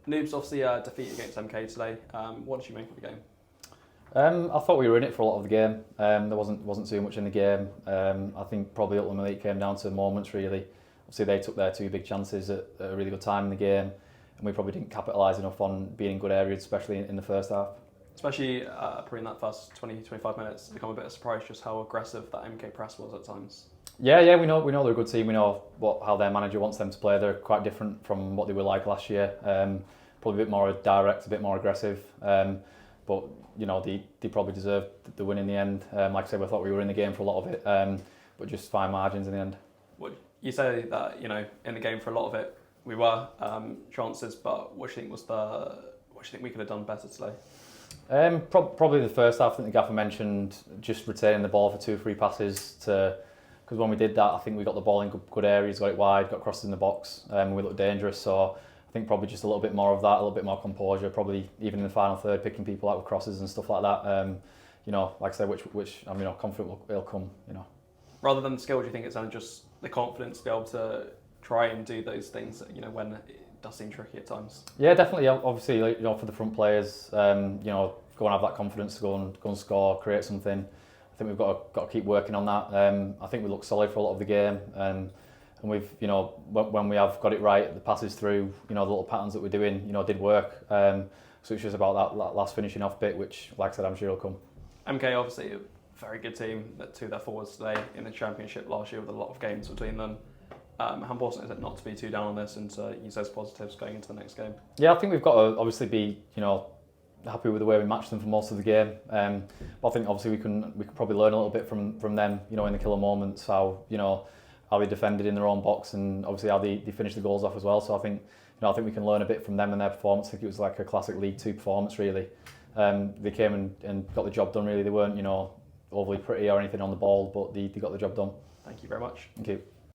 Noob's obviously defeated against MK today. What did you make of the game? I thought we were in it for a lot of the game. There wasn't too much in the game. I think probably ultimately it came down to moments really. Obviously they took their two big chances at a really good time in the game, and we probably didn't capitalise enough on being in good areas, especially in the first half. Especially probably in that first 20-25 minutes, it's become a bit of a surprise just how aggressive that MK press was at times. Yeah, we know they're a good team. We know how their manager wants them to play. They're quite different from what they were like last year. Probably a bit more direct, a bit more aggressive. But they probably deserved the win in the end. Like I said, we thought we were in the game for a lot of it, but just fine margins in the end. Well, you say that in the game for a lot of it we were chances, but what do you think we could have done better today? Probably the first half. I think the gaffer mentioned just retaining the ball for 2 or 3 passes because when we did that, I think we got the ball in good areas, got it wide, got crosses in the box, and we looked dangerous. So I think probably just a little bit more of that, a little bit more composure. Probably even in the final third, picking people out with crosses and stuff like that. Like I said, which I'm confident it'll come. Rather than the skill, do you think it's only just the confidence to be able to try and do those things? When it does seem tricky at times. Yeah, definitely. Obviously, for the front players, go and have that confidence to go and score, create something. I think we've got to keep working on that. I think we look solid for a lot of the game, and we've when we have got it right, the passes through, the little patterns that we're doing, did work. So it's just about that last finishing off bit, which, like I said, I'm sure will come. MK obviously a very good team. That two of their forwards today in the championship last year with a lot of games between them. How important is it not to be too down on this and to use those positives going into the next game? Yeah, I think we've got to obviously be happy with the way we matched them for most of the game. But I think obviously we could probably learn a little bit from them, in the killer moments, how they defended in their own box, and obviously how they finished the goals off as well. So I think we can learn a bit from them and their performance. I think it was like a classic League Two performance really. They came and got the job done really. They weren't overly pretty or anything on the ball, but they got the job done. Thank you very much. Thank you.